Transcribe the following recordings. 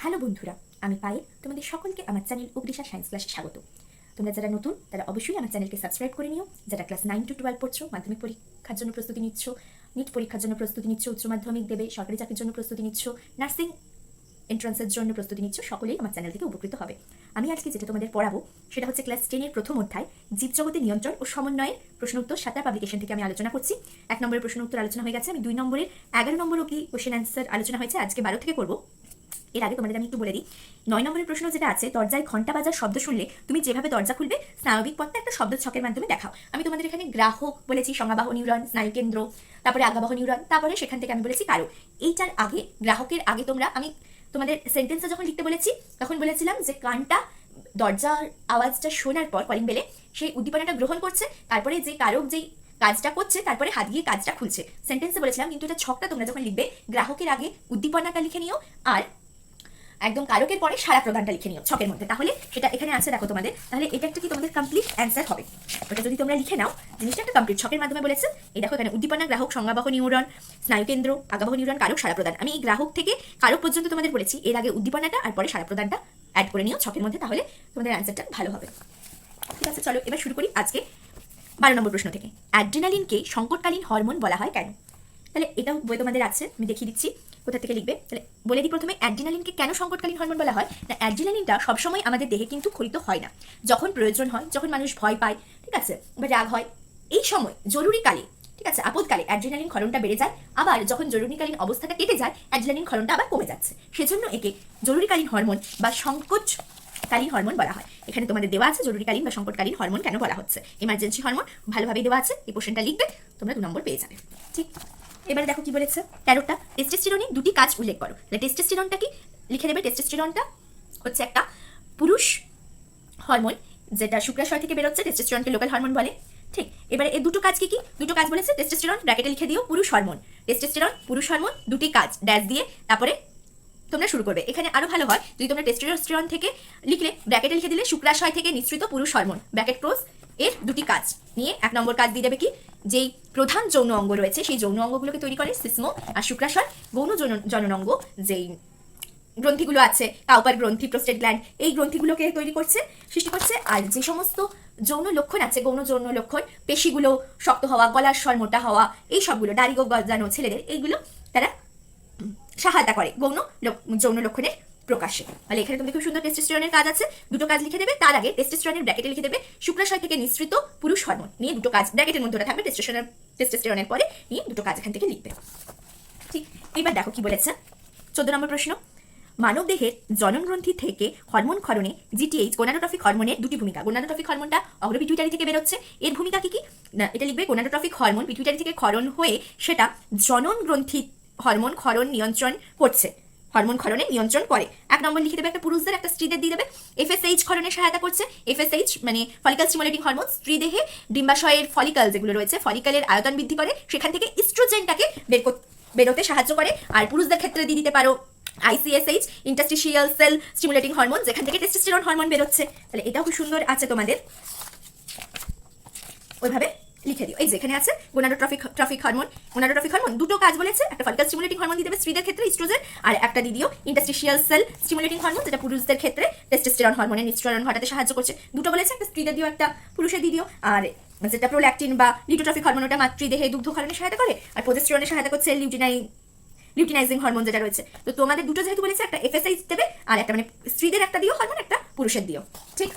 Hello বন্ধুরা, আমি পায়েল। তোমাদের সকলকে আমার চ্যানেল অগ্রিসা সায়েন্স ক্লাসে স্বাগত। তোমরা যারা নতুন তারা অবশ্যই আমার চ্যানেলকে সাবস্ক্রাইব করে নিও। যারা ক্লাস 9 to 12 পড়ছো, মাধ্যমিক পরীক্ষার জন্য প্রস্তুতি নিচ্ছ, নিট পরীক্ষার জন্য প্রস্তুতি নিচ্ছ, উচ্চ মাধ্যমিক দেবে, সরকারি চাকরির জন্য প্রস্তুতি নিচ্ছ, নার্সিং এন্ট্রান্সের জন্য প্রস্তুতি নিচ্ছ, সকলেই আমার চ্যানেল থেকে উপকৃত হবে। আমি আজকে যেটা তোমাদের পড়াবো সেটা হচ্ছে ক্লাস 10 এর প্রথম অধ্যায় জীবজগতের নিয়ন্ত্রণ ও সমন্বয়ের প্রশ্ন উত্তর সাঁতার পাবলিকেশন থেকে আমি আলোচনা করছি। 1 নম্বরের প্রশ্ন উত্তর আলোচনা হয়ে গেছে। আমি 2 নম্বরের 11 নম্বর অবধি কোশ্চেন অ্যান্সার আলোচনা হয়েছে, আজকে 12 থেকে করবো। এর আগে তোমাদের আমি একটু বলে দিই, 9 নম্বরের প্রশ্ন যেটা আছে, দরজায় ঘন্টা বাজার শব্দ শুনলে তুমি যেভাবে দরজা খুলবে স্নায়বিক পথটা একটা শব্দ ছকের মাধ্যমে দেখাও। আমি তোমাদের এখানে গ্রাহক বলেছি, সংজ্ঞাবাহ নিউরন, স্নায়ুকেন্দ্র, তারপরে আজ্ঞাবাহ নিউরন, তারপরে সেখান থেকে আমি বলেছি কারক। এইটার আগে, গ্রাহকের আগে আমি তোমাদের সেন্টেন্সে যখন লিখতে বলেছি তখন বলেছিলাম যে কানটা দরজার আওয়াজটা শোনার পর কলিং বেলে সেই উদ্দীপনাটা গ্রহণ করছে, তারপরে যে কারক যেই কাজটা করছে তারপরে হাত দিয়ে কাজটা খুলছে। সেন্টেন্সে বলেছিলাম, কিন্তু এটা ছকটা তোমরা যখন লিখবে গ্রাহকের আগে উদ্দীপনাটা লিখে নিও আর একদম কারকের পরে সারা প্রদানটা লিখে নিও ছকের মধ্যে, তাহলে সেটা এখানে আছে দেখো তোমাদের। তাহলে এটা একটা কি তোমাদের কমপ্লিট অ্যান্সার হবে। ওটা যদি তোমরা লিখে নাও, জিনিসটা একটা কমপ্লিট ছকের মাধ্যমে বলেছে। এই দেখো এখানে উদ্দীপনা, গ্রাহক, সংজ্ঞাবাহ নিউরন, স্নায়ুকেন্দ্র, আজ্ঞাবাহ নিউরন, কারক, সারা প্রদান। আমি এই গ্রাহক থেকে কারক পর্যন্ত তোমাদের বলেছি, এর আগে উদ্দীপনাটা আর পরে সারা প্রদানটা অ্যাড করে নিও ছকের মধ্যে, তাহলে তোমাদের অ্যান্সারটা ভালো হবে। ঠিক আছে, চলো এবার শুরু করি আজকে 12 নম্বর প্রশ্ন থেকে। অ্যাড্রিনালিনকে সংকটকালীন হরমোন বলা হয় কেন? তাহলে এটাও বই তোমাদের আছে, আমি দেখিয়ে দিচ্ছি কোথা থেকে লিখবে। তাহলে বলে দিই প্রথমে, অ্যাড্রিনালিনকে কেন সংকটকালীন হরমোন বলা হয় না, অ্যাড্রিনালিনটা সবসময় আমাদের দেহে কিন্তু ক্ষরিত হয় না। যখন প্রয়োজন হয়, যখন মানুষ ভয় পায়, ঠিক আছে, বা রাগ হয়, এই সময় জরুরিকালে, ঠিক আছে, আপদকালে অ্যাড্রিনালিন ক্ষরণটা বেড়ে যায়। আবার যখন জরুরিকালীন অবস্থাটা কেটে যায়, অ্যাড্রিনালিন ক্ষরণটা আবার কমে যাচ্ছে। সেজন্য একে জরুরিকালীন হরমোন বা সংকটকালীন হরমোন বলা হয়। এখানে তোমাদের দেওয়া আছে জরুরিকালীন বা সংকটকালীন হরমোন কেন বলা হচ্ছে। এমার্জেন্সি হরমোন ভালোভাবে দেওয়া আছে, এই কোশ্চেনটা লিখবে, তোমরা 2 নম্বর পেয়ে যাবে। ঠিক, এবারে দেখো কি বলেছে, 13টা টেস্টোস্টেরনের দুটি কাজ উল্লেখ করো। টেস্টোস্টেরনটা কি লিখে নেবে। টেস্টোস্টেরনটা হচ্ছে একটা পুরুষ হরমোন যেটা শুক্রাশয় থেকে বেরোচ্ছে, টেস্টোস্টেরনকে লোকাল হরমোন বলে। ঠিক, এবারে এই দুটো কাজ কি কি, দুটো কাজ বলেছে। টেস্টোস্টেরন ব্র্যাকেটে লিখে দিও পুরুষ হরমোন, টেস্টোস্টেরন পুরুষ হরমোন, দুটি কাজ ড্যাশ দিয়ে তারপরে তোমরা শুরু করবে। এখানে আরো ভালো হয় যদি তোমরা টেস্টোস্টেরন থেকে লিখলে ব্র্যাকেটে লিখে দিলে শুক্রাশয় থেকে নিঃসৃত পুরুষ হরমোন ব্র্যাকেট ক্লোজ এর দুটি কাজ নিয়ে 1 নম্বর কাজ দিয়ে দেবে কি, যেই প্রধান যৌন অঙ্গ রয়েছে সেই যৌন অঙ্গগুলোকে তৈরি করে সিসমো আর শুক্রাশয়। গৌণ জননাঙ্গ যেই গ্রন্থিগুলো আছে, কাউপার গ্রন্থি, প্রোস্টেট গ্ল্যান্ড, এই গ্রন্থিগুলোকে তৈরি করছে, সৃষ্টি করছে। আর যে সমস্ত যৌন লক্ষণ আছে, গৌণ যৌন লক্ষণ, পেশিগুলো শক্ত হওয়া, গলার স্বর মোটা হওয়া, এই সবগুলো দাড়ি গজানো ছেলেদের, এইগুলো তারা সহায়তা করে গৌণ যৌন লক্ষণের প্রকাশে। তাহলে এখানে তুমি খুব সুন্দর টেস্টোস্টেরনের কাজ আছে, দুটো কাজ লিখে দেবে। তার আগে টেস্টোস্টেরনের ব্র্যাকেটে লিখে দেবে শুক্রাশয় থেকে নিঃসৃত পুরুষ হরমোন নিয়ে দুটো কাজ, ব্র্যাকেটের মধ্যে থাকবে টেস্টোস্টেরনের পরে নিয়ে দুটো কাজ এখান থেকে লিখবে। ঠিক, এবার দেখো কি বলেছে 14 নম্বর প্রশ্ন। মানব দেহের জনন গ্রন্থি থেকে হরমোন ক্ষরণে জিটিএইচ গোনাডোট্রফিক হরমোনের দুটি ভূমিকা। গোনাডোট্রফিক হরমোনটা অগ্র পিটুইটারি থেকে বেরোচ্ছে, এর ভূমিকা কি কি না, এটা লিখবে গোনাডোট্রফিক হরমোন পিটুইটারি থেকে ক্ষরণ হয়ে সেটা জনন গ্রন্থি হরমোন ক্ষরণ নিয়ন্ত্রণ করছে, হরমোন ক্ষরণে নিয়ন্ত্রণ করে। 1 নম্বর লিখে দেবে, একটা পুরুষদের একটা স্ত্রীদের দিয়ে দেবে। এফএসএইচ ক্ষরণে সহায়তা করছে। এফএসএইচ মানে ফলিকল স্টিমুলেটিং হরমোন, স্ত্রী দেহে ডিম্বাশয়ের ফলিকল যেগুলো রয়েছে, ফলিকলের আয়তন বৃদ্ধি করে, সেখান থেকে ইস্ট্রোজেনটাকে বেরোতে সাহায্য করে। আর পুরুষদের ক্ষেত্রে দিয়ে দিতে পারো ICSH interstitial sell stimulating hormone, যেখান থেকে টেস্টোস্টেরন হরমোন বেরোচ্ছে। তাহলে এটাও খুব সুন্দর আছে তোমাদের, ওইভাবে লিখে দিও। এই যেখানে আছে গোনাডোট্রফিক হরমোন, গোনাডোট্রফিক হরমোন দুটো কাজ বলেছে, একটা ফলিকল স্টিমুলেটিং হরমোন দিয়ে দেবে স্ত্রীদের ক্ষেত্রে ইস্ট্রোজেন, আর একটা দিয়ে দিও ইন্টারস্টিশিয়াল সেল স্টিমুলেটিং হরমোন, যেটা পুরুষদের ক্ষেত্রে টেস্টোস্টেরন হরমোনের নিঃসরণ ঘটাতে সাহায্য করছে। দুটো বলেছে, একটা স্ত্রীদের দিও একটা পুরুষের দিয়ে দিও। আর যেটা প্রোল্যাকটিন বা লিউটোট্রফিক হরমোন, ওটা মাতৃদেহে দুগ্ধক্ষরণে সহায়তা করে, আর প্রোজেস্টেরনে সহায়তা করছে লিউটিনাইজিং হরমোন যেটা রয়েছে। তো তোমাদের দুটো যেহেতু বলেছে, একটা এফএসএইচ দেবে আর একটা মানে স্ত্রীদের একটা দিও হরমোন, একটা পুরুষের দিও। ঠিক,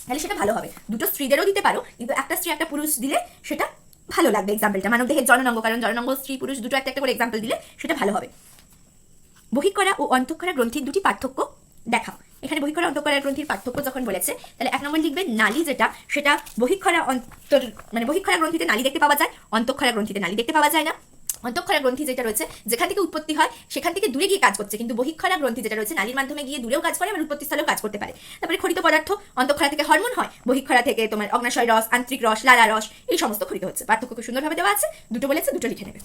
তাহলে সেটা ভালো হবে। দুটো স্ত্রীদেরও দিতে পারো, কিন্তু একটা স্ত্রী একটা পুরুষ দিলে সেটা ভালো লাগবে এক্সাম্পলটা। মানব দেহের জননাঙ্গ, কারণ জননাঙ্গ স্ত্রী পুরুষ দুটো একটা একটা করে এক্সাম্পল দিলে সেটা ভালো হবে। বহিঃক্ষরা ও অন্তঃক্ষরা গ্রন্থির দুটি পার্থক্য দেখাও। এখানে বহিঃক্ষরা অন্তঃক্ষরা গ্রন্থির পার্থক্য যখন বলেছে, তাহলে 1 নম্বর লিখবে নালী যেটা, সেটা বহিঃক্ষরা বহিঃক্ষরা গ্রন্থিতে নালী দেখতে পাওয়া যায়, অন্তঃক্ষরা গ্রন্থিতে নালী দেখতে পাওয়া যায় না। অন্তঃক্ষরা গ্রন্থি যেটা রয়েছে যেখান থেকে উৎপত্তি হয় সেখান থেকে দূরে গিয়ে কাজ করছে, কিন্তু বহিঃক্ষরা গ্রন্থি যেটা রয়েছে নালীর মাধ্যমে গিয়ে দূরেও কাজ করে, আবার উৎপত্তি স্থলেও কাজ করতে পারে। তারপরে খরিত পদার্থ, অন্তঃক্ষরা থেকে হরমোন হয়, বহিঃক্ষরা থেকে তোমার অগ্নাশয় রস, আন্তরিক রস, লালা রস, এই সমস্ত খরিত হচ্ছে। পার্থক্য খুব সুন্দরভাবে দেওয়া আছে, দুটো বলেছে, দুটো লিখে নেবে।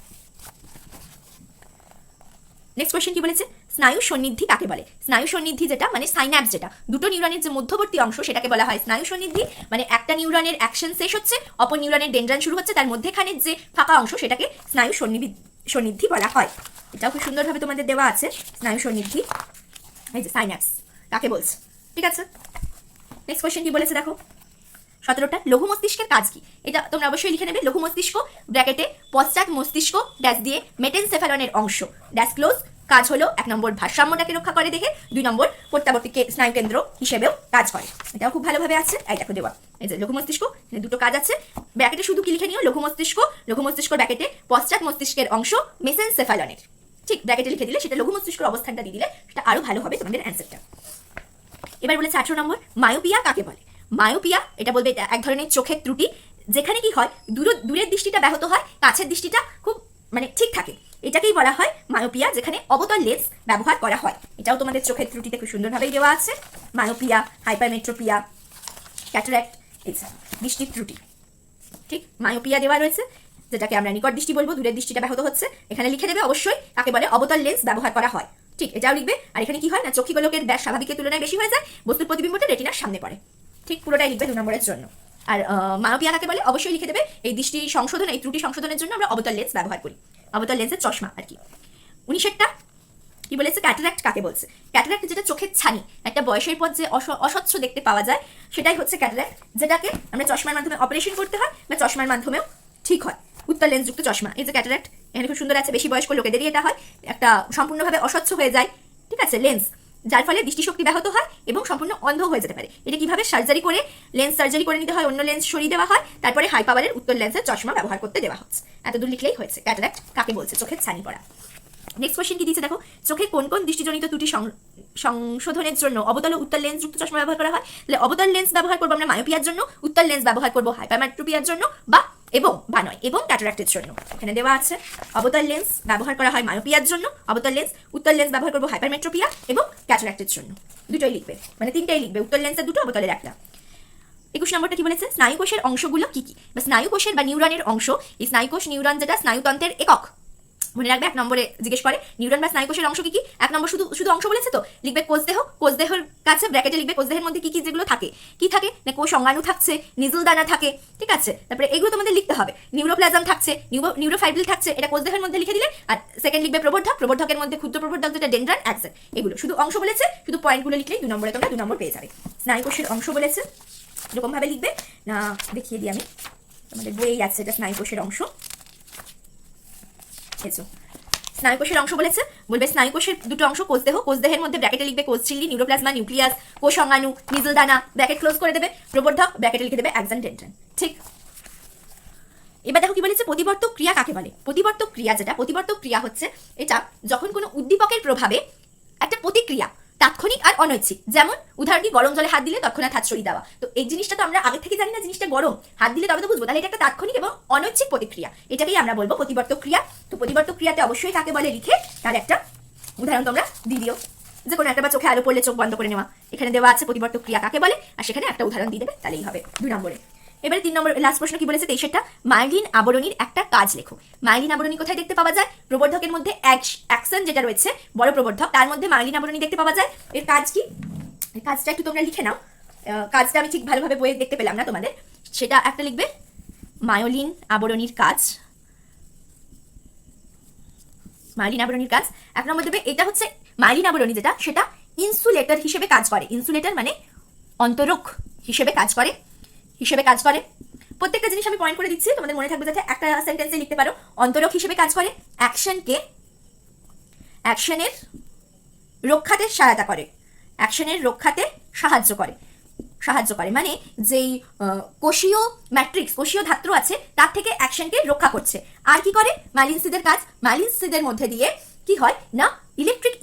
নেক্সট কোয়েশ্চেন কি বলেছে, স্নায়ু সন্নিধি কাকে বলে? স্নায়ু সন্নিধি যেটা মানে সাইন্যাপস, যেটা দুটো নিউরনের যে মধ্যবর্তী অংশ সেটাকে বলা হয় স্নায়ু সন্নিধি। মানে একটা নিউরনের অ্যাকশন শেষ হচ্ছে, অপর নিউরনের ডেনড্রান শুরু হচ্ছে, তার মধ্যেখানের যে ফাঁকা অংশ সেটাকে স্নায়ু সন্নিধি বলা হয়। এটাও খুব সুন্দরভাবে তোমাদের দেওয়া আছে স্নায়ু সন্নিধি। এই যে সাইন্যাপস কাকে বলছে, ঠিক আছে। নেক্সট কোয়েশ্চেন কি বলেছে দেখো 17টা, লঘু মস্তিষ্কের কাজ কি? এটা তোমরা অবশ্যই লিখে নেবে। লঘু মস্তিষ্ক ব্র্যাকেটে পশ্চাৎ মস্তিষ্ক ড্যাশ দিয়ে মেটেনসেফালনের অংশ ড্যাশ ক্লোজ, কাজ হলো 1 নম্বর ভারসাম্যটাকে রক্ষা করে দেখে, 2 নম্বর প্রত্যাবর্তী স্নায়ুকেন্দ্র হিসেবেও কাজ করে। এটাও খুব ভালোভাবে আছে, এই দেখো দেওয়া, এই যে লঘু মস্তিষ্ক, দুটো কাজ আছে। ব্র্যাকেটে শুধু কি লিখে নিও, লঘু মস্তিষ্ক ব্র্যাকেটে পশ্চাৎ মস্তিষ্কের অংশ মেসেনসেফালনের, ঠিক ব্র্যাকেটে লিখে দিলে সেটা লঘু মস্তিষ্কের অবস্থানটা দিয়ে দিলে সেটা আরো ভালো হবে তোমাদের অ্যান্সারটা। এবার বলেছে 18 নম্বর, মায়োপিয়া কাকে বলে? মায়োপিয়া এটা বলবে এক ধরনের চোখের ত্রুটি, যেখানে কি হয় দূরের দৃষ্টিটা ব্যাহত হয়, কাছের দৃষ্টিটা খুব মানে ঠিক থাকে, এটাকেই বলা হয় মায়োপিয়া, যেখানে অবতল লেন্স ব্যবহার করা হয়। এটাও তোমাদের চোখের ত্রুটিতে খুব সুন্দরভাবেই দেওয়া আছে, মায়োপিয়া, হাইপারমেট্রোপিয়া, ক্যাটারাক্ট, দৃষ্টির ত্রুটি, ঠিক মায়োপিয়া দেওয়া রয়েছে, যেটাকে আমরা নিকট দৃষ্টি বলবো, দূরের দৃষ্টিটা ব্যাহত হচ্ছে, এখানে লিখে দেবে অবশ্যই কাকে বলে, অবতল লেন্স ব্যবহার করা হয়, ঠিক এটাও লিখবে। আর এখানে কি হয় না, চক্ষুগোলকের ব্যাস স্বাভাবিকের তুলনায় বেশি হয়ে যায়, বস্তুর প্রতিবিম্বটা রেটিনার সামনে পড়ে, ঠিক পুরোটাই লিখবে 2 নম্বরের জন্য। আর মায়োপিয়া কাকে বলে অবশ্যই লিখে দেবে, এই দৃষ্টি সংশোধন, এই ত্রুটি সংশোধনের জন্য আমরা অবতল লেন্স ব্যবহার করি, অবতল লেন্সের চশমা আর কি। 19টা কি বলেছে, ক্যাটারাক্ট কাকে বলছে? ক্যাটারাক্ট যেটা চোখের ছানি, একটা বয়সের পর যে অস্বচ্ছ দেখতে পাওয়া যায়, সেটাই হচ্ছে ক্যাটারাক্ট, যেটাকে আমরা চশমার মাধ্যমে অপারেশন করতে হয় বা চশমার মাধ্যমেও ঠিক হয়, উত্তল লেন্সযুক্ত চশমা। এই যে ক্যাটারাক্ট এখানে খুব সুন্দর আছে, বেশি বয়স্ক লোকেদেরই এটা হয়, একটা সম্পূর্ণভাবে অস্বচ্ছ হয়ে যায়, ঠিক আছে লেন্স, যার ফলে দৃষ্টিশক্তি ব্যাহত হয় এবং সম্পূর্ণ অন্ধ হয়ে যেতে পারে। এটা কিভাবে সার্জারি করে, লেন্স সার্জারি করে নিতে হয়, অন্য লেন্স সরিয়ে দেওয়া হয়, তারপরে হাই পাওয়ারের উত্তল লেন্সের চশমা ব্যবহার করতে দেওয়া হচ্ছে। এতদূর লিখলেই হয়েছে ক্যাটারাক্ট কাকে বলছে, চোখের ছানি পড়া। নেক্সট কোয়েশ্চেন কি দিয়েছে দেখো, চোখে কোন কোন দৃষ্টিজনিত ত্রুটি সংশোধনের জন্য অবতল ও উত্তল লেন্স যুক্ত চশমা ব্যবহার করা হয়? তাহলে অবতল লেন্স ব্যবহার করবো আমরা মায়োপিয়ার জন্য, উত্তল লেন্স ব্যবহার করবো হাইপারমেট্রোপিয়ার জন্য, বা নয় এবং ক্যাটারাক্টের জন্য। এখানে দেওয়া আছে অবতল লেন্স ব্যবহার করা হয় মায়োপিয়ার জন্য, অবতল লেন্স, উত্তল লেন্স ব্যবহার করবো হাইপারমেট্রোপিয়া এবং ক্যাটারাক্টের জন্য। দুটোই লিখবে, মানে 3টাই লিখবে, উত্তল লেন্সের 2টো, অবতলের 1টা। 21 নম্বরটা কি বলেছে, স্নায়ুকোষের অংশগুলো কি কি? বা স্নায়ুকোষের বা নিউরনের অংশ, এই স্নায়ুকোষ নিউরন যেটা স্নায়ুতন্ত্রের একক, মনে রাখবে 1 নম্বরে জিজ্ঞেস করে নিউরন বা স্নায়ুকোষের অংশ কি কি। 1 নম্বর শুধু অংশ বলেছে তো লিখবে কোষদেহ, কোষদেহের কাছে ব্র্যাকেটে লিখবে কোষদেহের মধ্যে কি কি যেগুলো থাকে, কি থাকে না, কোষ অঙ্গাণু থাকছে, নিজল দানা থাকে, ঠিক আছে, তারপরে এগুলো তোমাদের লিখতে হবে, নিউরোপ্লাজম থাকছে, নিউরোফাইব্রিল থাকছে, এটা কোষদেহের মধ্যে লিখে দিলে। আর সেকেন্ড লিখবে প্রবর্ধকের মধ্যে ক্ষুদ্র প্রবর্ধক যেটা ডেনড্রান, অ্যাক্সন, এগুলো শুধু অংশ বলেছে, শুধু পয়েন্টগুলো লিখলেই 2 নম্বরে তোমরা 2 নম্বর পেয়ে যাবে। স্নায়ুকোষের অংশ বলেছে, এরকম ভাবে লিখবে না, দেখিয়ে দিই আমি, তোমাদের বইয়েই আছে এটা স্নায়ুকোষের অংশ। স্নায়ুকোষের অংশ বলেছে, বলবে স্নায়ুকোষের 2টো অংশ, কোষদেহের মধ্যে ব্র্যাকেটে লিখবে কোষঝিল্লি, নিউরোপ্লাজমা, নিউক্লিয়াস, কোষ অঙ্গাণু, নিজল দানা, ব্র্যাকেট ক্লোজ করে দেবে, প্রবর্ধক, ব্র্যাকেটে লিখে দেবে অ্যাক্সন, ডেনড্রান, ঠিক। এবার দেখো কি বলেছে, প্রতিবর্তক ক্রিয়া কাকে বলে? প্রতিবর্তক ক্রিয়া হচ্ছে এটা যখন কোনো উদ্দীপকের প্রভাবে একটা প্রতিক্রিয়া তাৎক্ষণিক আর অনৈচ্ছিক, যেমন উদাহরণ কি, গরম জলে হাত দিলে তৎক্ষণাৎ হাত সরিয়ে দেওয়া, তো এই জিনিসটা তো আমরা আগে থেকে জানি না, জিনিসটা গরম, হাত দিলে তবে তো বুঝবো, তাহলে এটা একটা তাৎক্ষণিক এবং অনৈচ্ছিক প্রতিক্রিয়া, এটাকেই আমরা বলবো প্রতিবর্তক ক্রিয়া। তো প্রতিবর্তক ক্রিয়াতে অবশ্যই কাকে বলে লিখে তার একটা উদাহরণ তোমরা দিয়ে দিও, যে কোনো একটা, বা চোখে আলো পড়লে চোখ বন্ধ করে নেওয়া, এখানে দেওয়া আছে প্রতিবর্তক ক্রিয়া কাকে বলে, আর সেখানে একটা উদাহরণ দিয়ে দেবে, তাহলেই হবে 2 নম্বরে। এবারে 3 নম্বর লাস্ট প্রশ্ন কি বলেছে, 23টা, মাইলিন আবরণীর একটা কাজ লেখো। মাইলিন আবরণী কোথায় দেখতে পাওয়া যায়? প্রবর্ধকের মধ্যে অ্যাকশন যেটা রয়েছে, বড় প্রবর্ধক, তার মধ্যে মাইলিন আবরণী দেখতে পাওয়া যায়। এর কাজ কি? এর কাজটা একটু তোমরা লিখে নাও, কাজটা আমি ঠিক ভালোভাবে বইয়ে দেখতে পেলাম না তোমাদের, সেটা একটা লিখবে, মায়োলিন আবরণীর কাজ, মাইলিন আবরণীর কাজ 1 নম্বর দেবে। এটা হচ্ছে মাইলিন আবরণী যেটা, সেটা ইনসুলেটর হিসেবে কাজ করে, ইনসুলেটর মানে অন্তরক হিসেবে কাজ করে, প্রত্যেকটা জিনিস আমি পয়েন্ট করে দিচ্ছি, তোমাদের মনে থাকবে যাতে একটা সেন্টেন্সে লিখতে পারো। অন্তরক হিসেবে কাজ করে, অ্যাকশনের রক্ষাতে সহায়তা করে, অ্যাকশনের রক্ষাতে সাহায্য করে, মানে যেই কোষীয় ম্যাট্রিক্স, কোষীয় ধাত্র আছে, তার থেকে অ্যাকশনকে রক্ষা করছে। আর কি করে মাইলিন সিদের কাজ? মাইলিন সিদের মধ্যে দিয়ে কি হয় না, ইলেকট্রিক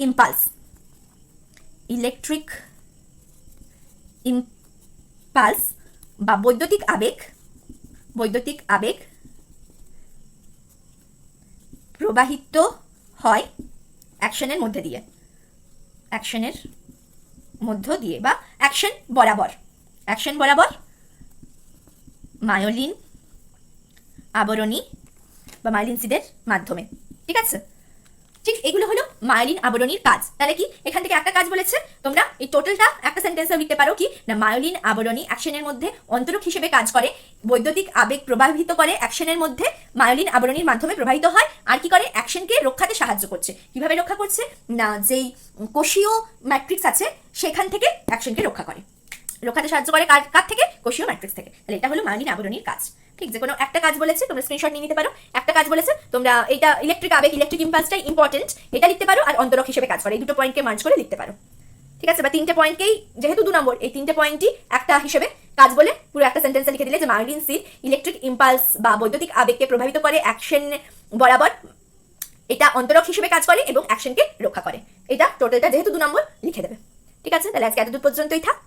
ইম্পালস বা বৈদ্যুতিক আবেগ প্রবাহিত হয় অ্যাকশনের মধ্য দিয়ে বা অ্যাকশন বরাবর মায়োলিন আবরণী বা মাইলিন সিদের মাধ্যমে, ঠিক আছে। ঠিক এগুলো হলো মায়োলিন আবরণীর কাজ। তাহলে কি এখান থেকে একটা কাজ বলেছে, তোমরা এই টোটালটা একটা সেন্টেন্সে লিখতে পারো কি না, মায়োলিন আবরণী অ্যাকশনের মধ্যে অন্তরক হিসেবে কাজ করে, বৈদ্যুতিক আবেগ প্রবাহিত করে অ্যাকশনের মধ্যে, মায়োলিন আবরণীর মাধ্যমে প্রবাহিত হয়, আর কি করে অ্যাকশনকে রক্ষাতে সাহায্য করছে। কিভাবে রক্ষা করছে না, যেই কোষীয় ম্যাট্রিক্স আছে সেখান থেকে অ্যাকশনকে রক্ষা করে, রক্ষাতে সাহায্য করে কার থেকে, কোষীয় ম্যাট্রিক্স থেকে। তাহলে এটা হলো মায়োলিন আবরণীর কাজ। ঠিক, যে কোনো একটা কাজ বলেছে তোমরা স্ক্রিনশট নিয়ে নিতে পারো। একটা কাজ বলেছে তোমরা এটা ইলেকট্রিক আবেগ, ইলেকট্রিক ইম্পালসটাই ইম্পর্টেন্ট, এটা লিখতে পারো, আর অন্তরক হিসেবে কাজ করে, এই দুটো পয়েন্টকে মার্জ করে লিখতে পারো। ঠিক আছে, বা তিনটে পয়েন্টকেই যেহেতু 2 নম্বর, এই তিনটে পয়েন্টই একটা হিসেবে কাজ বলে পুরো একটা সেন্টেন্সে লিখে দিলে যে মায়োলিন সিল ইলেকট্রিক ইম্পালস বা বৈদ্যুতিক আবেগকে প্রভাবিত করে অ্যাকশন বরাবর, এটা অন্তরক হিসেবে কাজ করে এবং অ্যাকশনকে রক্ষা করে। এটা টোটালটা যেহেতু 2 নম্বর লিখে দেবে। ঠিক আছে, তাহলে আজকে এতদূর পর্যন্তই থাক।